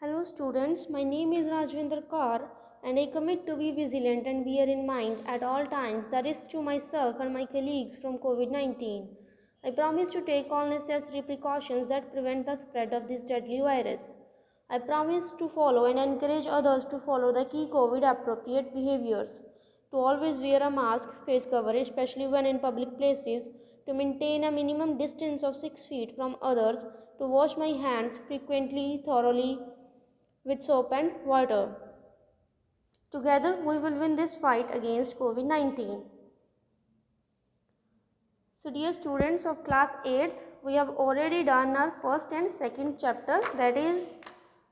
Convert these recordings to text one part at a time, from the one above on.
Hello students, my name is Rajvinder Kaur and I commit to be vigilant and bear in mind at all times the risk to myself and my colleagues from COVID-19. I promise to take all necessary precautions that prevent the spread of this deadly virus. I promise to follow and encourage others to follow the key COVID appropriate behaviors, to always wear a mask, face coverage, especially when in public places, to maintain a minimum distance of 6 feet from others, to wash my hands frequently, thoroughly, with soap and water. Together, we will win this fight against COVID-19. So, dear students of class 8th, we have already done our first and second chapter, that is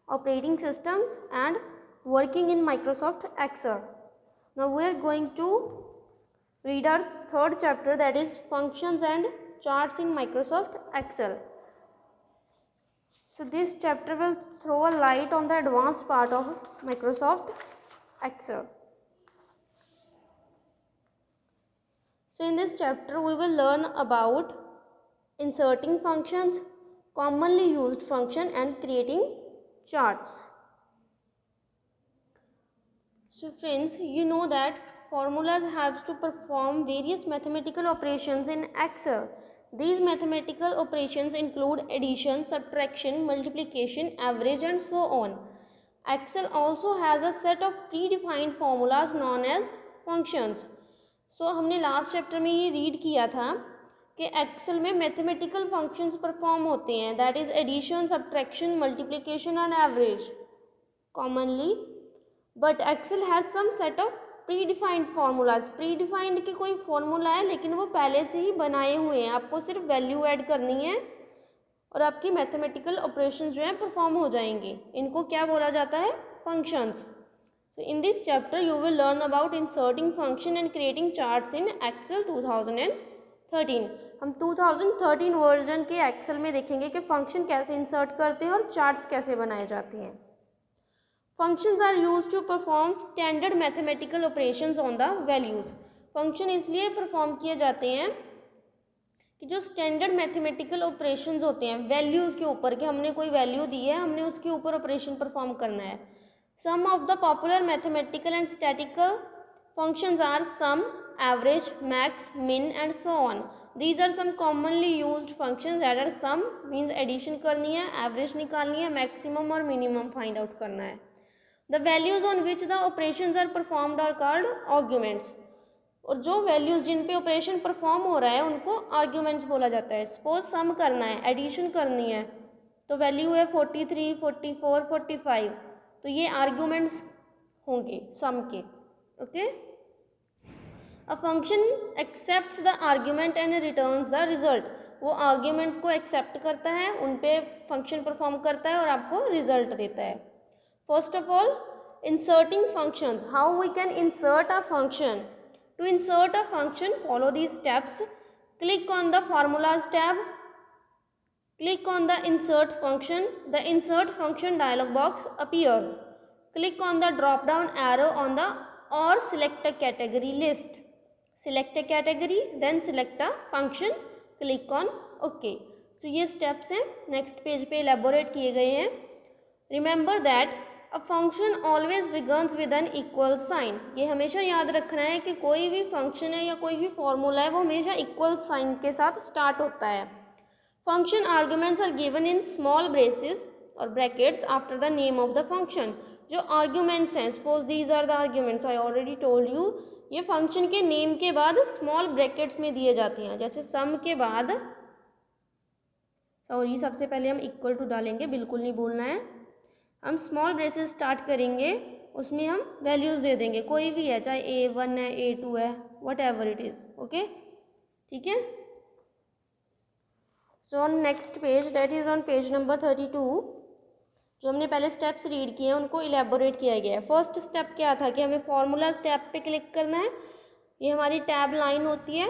operating systems and working in Microsoft Excel. Now, we are going to read our third chapter, that is functions and charts in Microsoft Excel. So, this chapter will throw a light on the advanced part of Microsoft Excel. So, in this chapter, we will learn about inserting functions, commonly used function and creating charts. So, friends, you know that formulas have to perform various mathematical operations in Excel. These mathematical operations include addition, subtraction, multiplication, average and so on. Excel also has a set of predefined formulas known as functions. So हमने last chapter में ये read किया था कि Excel में mathematical functions perform होते हैं, that is addition, subtraction, multiplication and average commonly, but Excel has some set of predefined formulas. Predefined के कोई फार्मूला है लेकिन वो पहले से ही बनाए हुए हैं, आपको सिर्फ वैल्यू ऐड करनी है और आपकी मैथमेटिकल ऑपरेशन जो है परफॉर्म हो जाएंगे. इनको क्या बोला जाता है? Functions. So in this chapter you will learn about inserting function and creating charts in Excel 2013. हम 2013 वर्जन के Excel में देखेंगे कि फंक्शन कैसे इंसर्ट करते हैं और चार्ट्स कैसे बनाए जाते हैं. Functions are used to perform standard mathematical operations on the values. Function इसलिए परफॉर्म किए जाते हैं कि जो स्टैंडर्ड मैथमेटिकल ऑपरेशंस होते हैं वैल्यूज़ के ऊपर, कि हमने कोई वैल्यू दी है, हमने उसके ऊपर ऑपरेशन परफॉर्म करना है. Some of the popular mathematical and statistical functions are sum, average, max, min and so on. These are some commonly used functions that are sum means addition करनी है, average निकालनी है, maximum और minimum find out करना है. The values on which the operations are performed are called arguments. और जो values जिन पे ऑपरेशन परफॉर्म हो रहा है उनको आर्ग्यूमेंट्स बोला जाता है. सपोज सम करना है, एडिशन करनी है, तो वैल्यू है 43, 44, 45, तो ये आर्ग्यूमेंट्स होंगे सम के. Okay. A function accepts the argument and returns the result. वो आर्ग्यूमेंट को एक्सेप्ट करता है, उन पे फंक्शन परफॉर्म करता है और आपको रिजल्ट देता है. First of all, inserting functions. How we can insert a function? To insert a function, follow these steps. Click on the formulas tab. Click on the insert function. The insert function dialog box appears. Click on the drop down arrow on the or select a category list. Select a category, then select a function. Click on OK. So ये steps हैं, next page पे elaborate किए गए हैं. Remember that a function always begins with an equal sign. ये हमेशा याद रखना है कि कोई भी फंक्शन है या कोई भी फॉर्मूला है वो हमेशा इक्वल साइन के साथ स्टार्ट होता है. Function arguments are given in small braces और brackets after the name of the function. जो आर्ग्यूमेंट्स हैं, suppose these are the arguments, I already told you, ये फंक्शन के नेम के बाद स्मॉल ब्रैकेट्स में दिए जाते हैं. जैसे सम के बाद, सॉरी सबसे पहले हम इक्वल टू डालेंगे, बिल्कुल नहीं भूलना है. हम स्मॉल ब्रेसेस स्टार्ट करेंगे, उसमें हम वैल्यूज़ दे देंगे, कोई भी है, चाहे A1 है, A2 है, what ever it is. Okay, ठीक है. So on next page, that is on page number 32, जो हमने पहले स्टेप्स रीड किए हैं उनको इलेबोरेट किया गया है. फर्स्ट स्टेप क्या था कि हमें फार्मूला स्टेप पे क्लिक करना है. ये हमारी टैब लाइन होती है,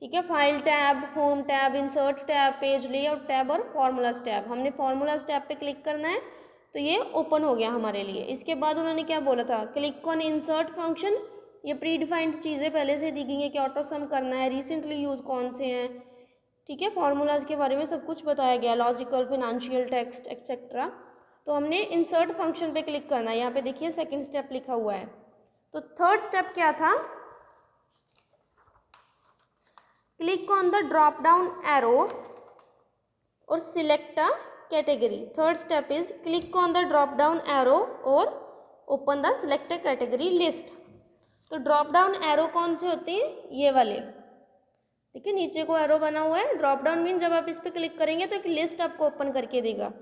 ठीक है. File tab, home tab, insert tab, page layout tab और फार्मूलाज टैब. हमने फार्मूलाज टैब पे क्लिक करना है तो ये ओपन हो गया हमारे लिए. इसके बाद उन्होंने क्या बोला था? Click on insert function. ये प्री डिफाइंड चीज़ें पहले से दी गई हैं कि ऑटो सम करना है, रिसेंटली यूज कौन से हैं, ठीक है. फार्मूलाज के बारे में सब कुछ बताया गया, लॉजिकल, फिनेंशियल, टेक्स्ट एक्सेट्रा. तो हमने इंसर्ट फंक्शन पे क्लिक करना है। यहाँ पे देखिए सेकंड स्टेप लिखा हुआ है। तो थर्ड स्टेप क्या था, click on the drop down arrow और select a category. Third step is click on the drop down arrow और open the select category list. तो ड्रॉप डाउन एरो कौन से होते हैं, ये वाले, ठीक है, नीचे को एरो बना हुआ है। ड्रॉप डाउन मीन जब आप इस पर क्लिक करेंगे तो एक लिस्ट आपको ओपन करके देगा,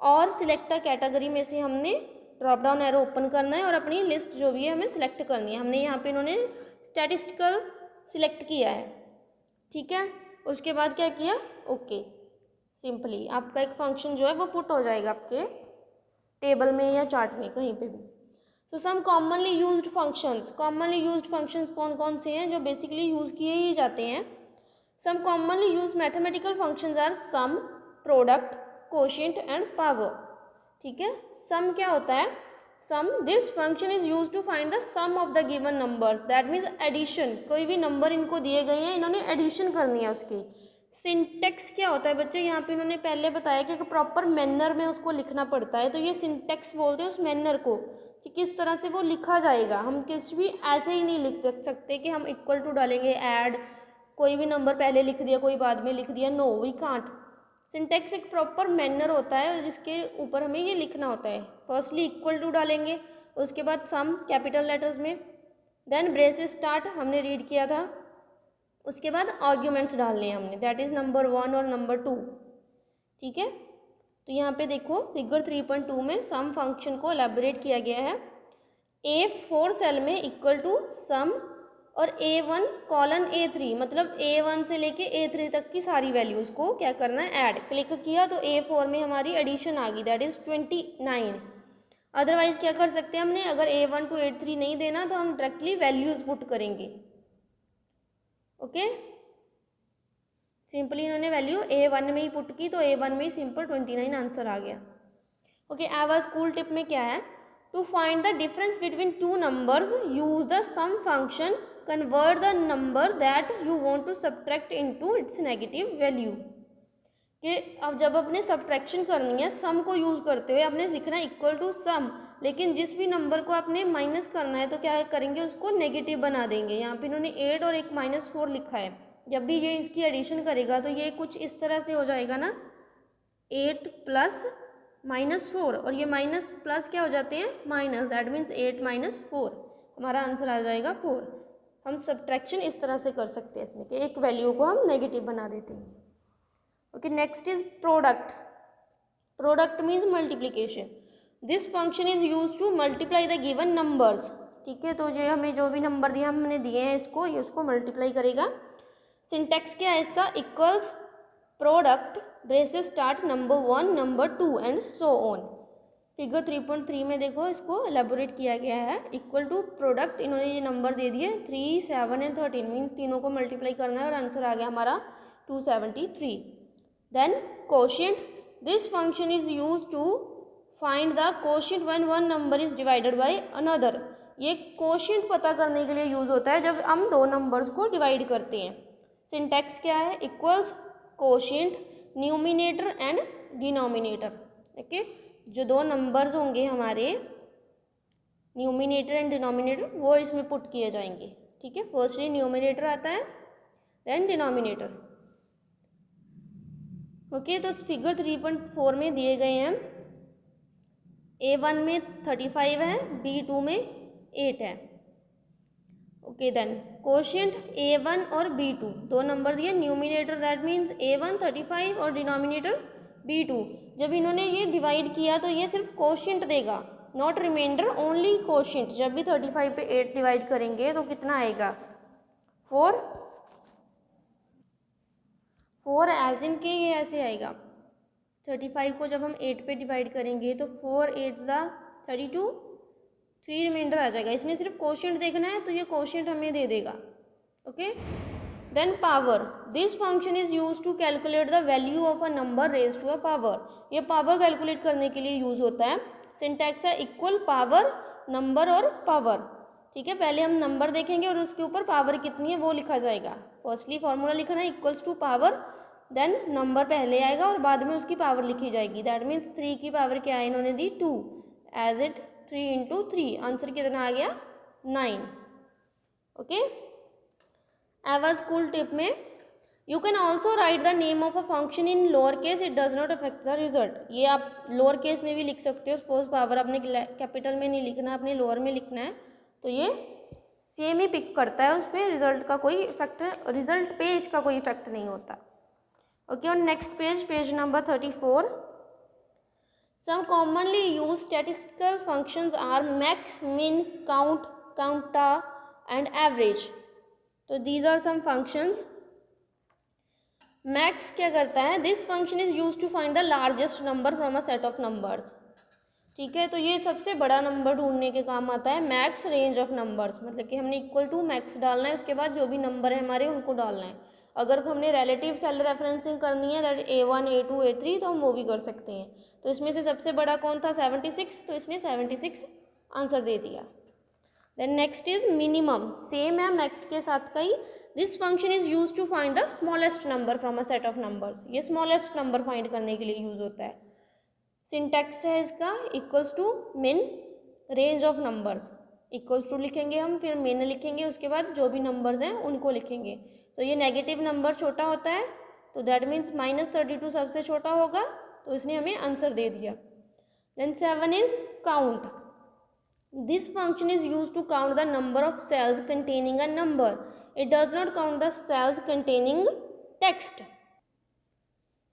और सिलेक्ट कैटेगरी में से हमने ड्रॉप डाउन एरो ओपन करना है और अपनी लिस्ट जो भी है हमें सिलेक्ट करनी है। हमने यहाँ पे इन्होंने स्टैटिस्टिकल सिलेक्ट किया है, ठीक है। उसके बाद क्या किया, ओके, सिंपली आपका एक फंक्शन जो है वो पुट हो जाएगा आपके टेबल में या चार्ट में कहीं पे भी। So some commonly used functions, commonly used functions कौन कौन से हैं जो बेसिकली यूज़ किए ही जाते हैं। Some commonly use mathematical functions are sum, product, quotient and power, ठीक है। सम क्या होता है, sum, this function is use to find the sum of the given numbers, that means addition, कोई भी नंबर इनको दिए गए हैं, इन्होंने एडिशन करनी है उसकी। सिंटेक्स क्या होता है बच्चे, यहाँ पे इन्होंने पहले बताया कि एक प्रॉपर मैनर में उसको लिखना पड़ता है, तो ये सिंटेक्स बोलते हैं उस मैनर को कि किस तरह से वो लिखा जाएगा। हम किसी भी ऐसे ही नहीं लिख सकते कि हम इक्वल टू डालेंगे, ऐड, कोई भी नंबर पहले लिख दिया कोई बाद में लिख दिया, नो वी कांट। सिंटेक्स एक प्रॉपर मैनर होता है जिसके ऊपर हमें ये लिखना होता है। फर्स्टली इक्वल टू डालेंगे, उसके बाद सम कैपिटल लेटर्स में, देन ब्रेसेस स्टार्ट हमने रीड किया था, उसके बाद आर्ग्यूमेंट्स डालने हैं हमने, दैट इज़ नंबर 1 और नंबर 2, ठीक है। तो यहाँ पे देखो फिगर 3.2 में सम फंक्शन को एलैबोरेट किया गया है। A4 सेल में इक्वल टू सम और A1 कॉलन A3, मतलब A1 से लेके A3 तक की सारी वैल्यूज़ को क्या करना है, ऐड। क्लिक किया तो A4 में हमारी एडिशन आ गई, दैट इज़ 29। अदरवाइज़ क्या कर सकते हैं हमने, अगर A1 टू A3 नहीं देना तो हम डायरेक्टली वैल्यूज़ पुट करेंगे, ओके। सिंपली इन्होंने वैल्यू A1 में ही पुट की तो A1 में ही सिंपल 29 आंसर आ गया, ओके। एज स्कूल टिप में क्या है, to find the difference between two numbers use the sum function, convert the number that you want to subtract into its negative value. कि अब जब अपने सब्ट्रैक्शन करनी है, सम को यूज़ करते हुए आपने लिखना है इक्वल टू सम, लेकिन जिस भी नंबर को आपने माइनस करना है तो क्या करेंगे, उसको नेगेटिव बना देंगे। यहाँ पे इन्होंने 8 और एक -4 लिखा है, जब भी ये इसकी एडिशन करेगा तो ये कुछ इस तरह से हो जाएगा ना, 8 प्लस -4, और ये माइनस प्लस क्या हो जाते हैं, माइनस, दैट मीन्स 8 - 4, हमारा आंसर आ जाएगा 4। हम सब्ट्रैक्शन इस तरह से कर सकते हैं इसमें कि एक वैल्यू को हम नेगेटिव बना देते हैं, okay. Next is product. Product means multiplication, this function is use to multiply the given numbers, ठीक है। तो ये हमें जो भी नंबर दिया हमने दिए हैं इसको, ये उसको मल्टीप्लाई करेगा। सिंटेक्स क्या है इसका, equals product braces start number 1 number 2 and so on. Figure 3.3 में देखो इसको एलेबोरेट किया गया है। इक्वल टू प्रोडक्ट, इन्होंने ये नंबर दे दिए 3, 7 एंड 13, मीन्स तीनों को मल्टीप्लाई करना है और आंसर आ गया हमारा 273। Then quotient, this function is use to find the quotient when one number is divided by another. ये कोशिएंट पता करने के लिए यूज होता है जब हम दो नंबर्स को डिवाइड करते हैं। सिंटेक्स क्या है, equals quotient numerator and denominator, okay. जो दो नंबर्स होंगे हमारे न्यूमिनेटर एंड डिनोमिनेटर, वो इसमें पुट किए जाएंगे, ठीक है। फर्स्टली न्यूमिनेटर आता है, देन डिनोमिनेटर, ओके। तो फिगर 3.4 में दिए गए हैं, A1 में 35 है, B2 में 8 है, ओके। देन कोशिएंट A1 और B2 दो नंबर दिए, न्यूमिनेटर दैट मीन्स A1 35 और डिनोमिनेटर B2। जब इन्होंने ये डिवाइड किया तो ये सिर्फ कोशिएंट देगा, नॉट रिमाइंडर, ओनली कोशिएंट। जब भी 35 पे 8 डिवाइड करेंगे तो कितना आएगा, 4 एज इन के ये ऐसे आएगा। 35 को जब हम 8 पे डिवाइड करेंगे तो 4 8 ज़ा 32, 3 रिमाइंडर आ जाएगा। इसने सिर्फ कोशिएंट देखना है तो ये कोशिएंट हमें दे देगा, okay. Then power, this function is use to calculate the value of a number raise to a power. ये पावर कैलकुलेट करने के लिए यूज होता है। सिंटैक्स है इक्वल पावर नंबर और पावर, ठीक है। पहले हम नंबर देखेंगे और उसके ऊपर पावर कितनी है वो लिखा जाएगा। फर्स्टली फॉर्मूला लिखना है equals to power then number पहले आएगा और बाद में उसकी पावर लिखी जाएगी। दैट मीन्स 3 की पावर क्या है, इन्होंने दी 2, एज इट 3 इंटू 3, आंसर कितना आ गया 9। ओके, एवज कूल टिप में you can also right the name of a function in lower case, it does not affect the result. ये आप लोअर केस में भी लिख सकते हो, सपोज पावर आपने कैपिटल में नहीं लिखना, अपने लोअर में लिखना है, तो ये सेम ही पिक करता है, उस पर रिजल्ट का कोई इफेक्ट, रिजल्ट पे इसका कोई इफेक्ट नहीं होता। Okay, on next page, page number 34, some commonly use statistical functions are max, min, count, counta and average. तो these are some functions. Max क्या करता है, this function is use to find the largest number from a set of numbers. ठीक है, तो ये सबसे बड़ा नंबर ढूंढने के काम आता है। मैक्स रेंज ऑफ नंबर्स, मतलब कि हमने इक्वल टू मैक्स डालना है, उसके बाद जो भी नंबर है हमारे उनको डालना है। अगर हमने रिलेटिव सेल रेफरेंसिंग करनी है, दैट A1 A2 A3, तो हम वो भी कर सकते हैं। तो इसमें से सबसे बड़ा कौन था, 76, तो इसने 76 आंसर दे दिया। Then next is minimum, same है मैक्स के साथ का ही। This function is use to find the smallest number from a set of numbers. ये स्मॉलेस्ट नंबर फाइंड करने के लिए यूज होता है। सिंटैक्स है इसका, equals to min range of numbers, equals to लिखेंगे हम, फिर मिन लिखेंगे, उसके बाद जो भी नंबर्स हैं उनको लिखेंगे। तो ये नेगेटिव नंबर छोटा होता है, तो दैट मीन्स -32 सबसे छोटा होगा, तो इसने हमें आंसर दे दिया। Then 7 is count, this function is use to count the number of cells containing a number, it does not count the cells containing text.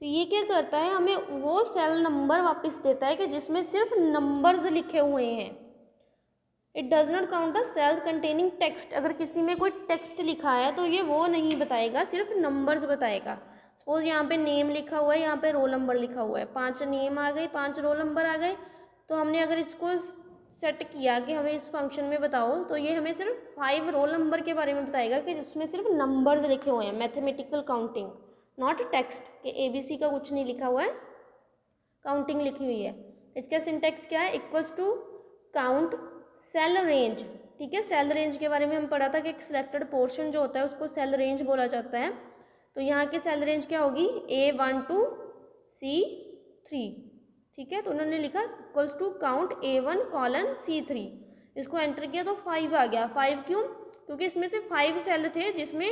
तो ये क्या करता है, हमें वो सेल नंबर वापस देता है कि जिसमें सिर्फ नंबर्स लिखे हुए हैं। It does not count the cells containing text, अगर किसी में कोई टेक्स्ट लिखा है तो ये वो नहीं बताएगा, सिर्फ नंबर्स बताएगा। सपोज यहाँ पे नेम लिखा हुआ है, यहाँ पे रोल नंबर लिखा हुआ है, 5 नेम आ गए, 5 रोल नंबर आ गए, तो हमने अगर इसको सेट किया कि हमें इस फंक्शन में बताओ, तो ये हमें सिर्फ 5 रोल नंबर के बारे में बताएगा कि उसमें सिर्फ नंबर्स लिखे हुए हैं, मैथमेटिकल काउंटिंग, नॉट टेक्स्ट के ABC का कुछ नहीं लिखा हुआ है, काउंटिंग लिखी हुई है। इसका सिंटेक्स क्या है, equals to count cell range. ठीक है, सेल रेंज के बारे में हम पढ़ा था कि एक सिलेक्टेड पोर्शन जो होता है उसको सेल रेंज बोला जाता है। तो यहाँ की सेल रेंज क्या होगी, A1 to C3। ठीक है, तो उन्होंने लिखा equals to count A1 C3, इसको एंटर किया तो 5 आ गया। 5 क्यों, क्योंकि इसमें से 5 सेल थे जिसमें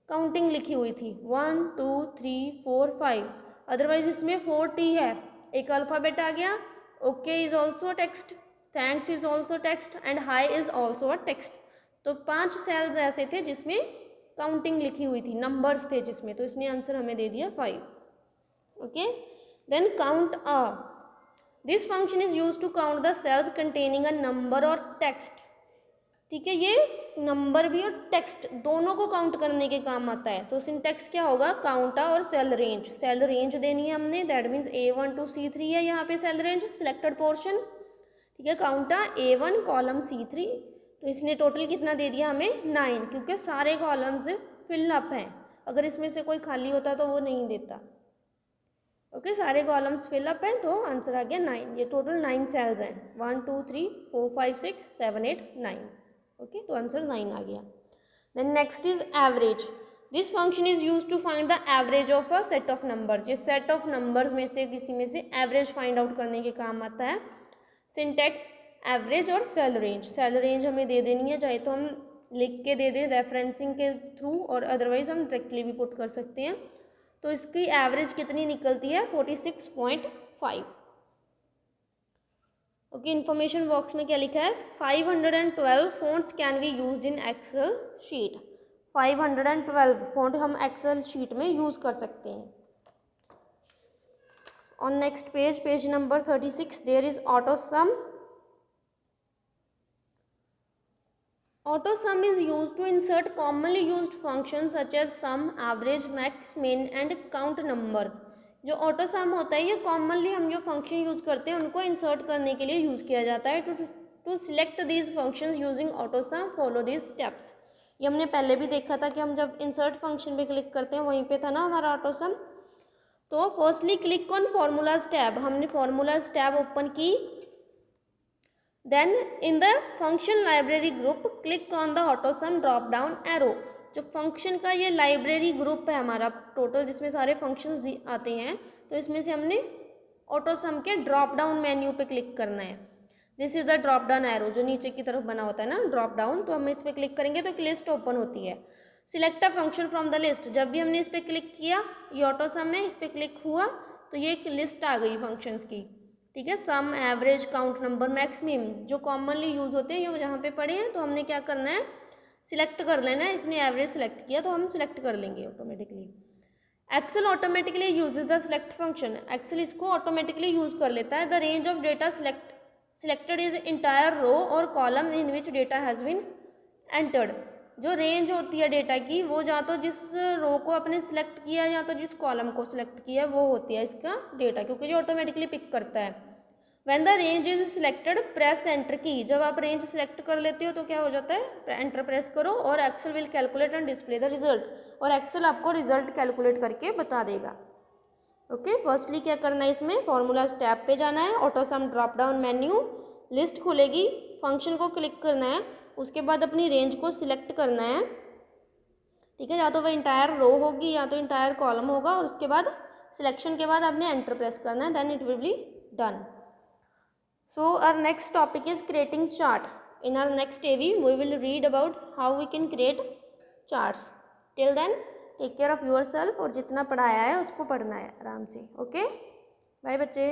काउंटिंग लिखी हुई थी, 1 2 3 4 5, अदरवाइज इसमें 4T है, एक अल्फ़ाबेट आ गया। Okay is also text, thanks is also text and high is also a text. तो 5 सेल्स ऐसे थे जिसमें काउंटिंग लिखी हुई थी, नंबर्स थे जिसमें, तो इसने आंसर हमें दे दिया 5। Okay, then counta, this function is use to count the cells containing a number और टेक्स्ट। ठीक है, ये नंबर भी और टेक्स्ट दोनों को काउंट करने के काम आता है। तो सिंटेक्स क्या होगा, काउंटा और सेल रेंज, सेल रेंज देनी है हमने, that means A1 to C3 है यहाँ पे सेल रेंज, सिलेक्टेड पोर्शन। ठीक है, काउंटा A1 कॉलम C3, तो इसने टोटल कितना दे दिया हमें 9, क्योंकि सारे कॉलम्स फिल अप हैं, अगर इसमें से कोई खाली होता तो वो नहीं देता। ओके, सारे कॉलम्स फिल अप हैं, तो आंसर आ गया 9। ये टोटल 9 सेल्स हैं, 1 2 3 4 5 6 7 8 9। ओके, तो आंसर 9 आ गया। Then next is average, this function is use to find the average of a set of numbers. ये सेट ऑफ नंबर्स में से किसी में से एवरेज फाइंड आउट करने के काम आता है। सिंटेक्स एवरेज और सेल रेंज, सेल रेंज हमें दे देनी है, चाहे तो हम लिख के दे दें रेफरेंसिंग के थ्रू, और अदरवाइज हम डायरेक्टली भी पुट कर सकते हैं। तो इसकी एवरेज कितनी निकलती है, 46.5। ओके, इन्फॉर्मेशन बॉक्स में क्या लिखा है, 512 fonts can be used in Excel sheet. 512 font हम एक्सेल शीट में यूज कर सकते हैं। On next page, page number 36, there is auto sum. Auto sum is used to insert commonly used functions such as sum, average, max, min and count numbers। जो auto सम होता है ये commonly हम जो फंक्शन यूज़ करते हैं उनको insert करने के लिए यूज़ किया जाता है। To select these functions using auto sum follow these steps. ये हमने पहले भी देखा था कि हम जब इंसर्ट फंक्शन पे क्लिक करते हैं वहीं पे था ना हमारा ऑटो सम। तो firstly click on formulas tab, हमने फॉर्मूलाज टैब ओपन की। Then in the function library group click on the AutoSum drop down arrow। जो फंक्शन का ये लाइब्रेरी ग्रुप है हमारा टोटल, जिसमें सारे फंक्शंस आते हैं, तो इसमें से हमने ऑटो सम के ड्रॉप डाउन मेन्यू पे क्लिक करना है। This is the drop down arrow, जो नीचे की तरफ बना होता है ना ड्रॉप डाउन, तो हम इस पर क्लिक करेंगे तो एक लिस्ट ओपन होती है। Select a function from the list, जब भी हमने इस पर क्लिक किया, ये ऑटो सम है, इस पर क्लिक हुआ तो ये एक लिस्ट आ गई फंक्शंस की, ठीक है। सम, एवरेज, काउंट नंबर, मैक्स, मिन, जो कॉमनली यूज होते हैं ये जहाँ पे पड़े हैं, तो हमने क्या करना है, सिलेक्ट कर लेना है। इसने एवरेज सिलेक्ट किया तो हम सिलेक्ट कर लेंगे automatically. Excel automatically uses the select function, Excel इसको ऑटोमेटिकली यूज कर लेता है। The range of data selected is entire row और column in which data has been entered. जो रेंज होती है डेटा की, वो या तो जिस रो को आपने सिलेक्ट किया है या तो जिस कॉलम को सिलेक्ट किया है, वो होती है इसका डेटा, क्योंकि जो ऑटोमेटिकली पिक करता है। When the range is selected press enter की, जब आप रेंज सिलेक्ट कर लेते हो तो क्या हो जाता है, एंटर प्रेस करो और Excel will calculate and display the result, और एक्सेल आपको रिजल्ट कैलकुलेट करके बता देगा। ओके, फर्स्टली क्या करना है, इसमें फॉर्मूलाज टैब पे जाना है, ऑटो सम ड्रॉप डाउन मेन्यू, लिस्ट खुलेगी, फंक्शन को क्लिक करना है, उसके बाद अपनी रेंज को सिलेक्ट करना है, ठीक है। या तो वह इंटायर रो होगी या तो इंटायर कॉलम होगा, और उसके बाद सिलेक्शन के बाद आपने एंटर प्रेस करना है, then it will be done. So our next topic is creating chart. In our next AV, we will read about how we can create charts. Till then, take care of yourself और जितना पढ़ाया है उसको पढ़ना है आराम से. Okay? Bye बच्चे.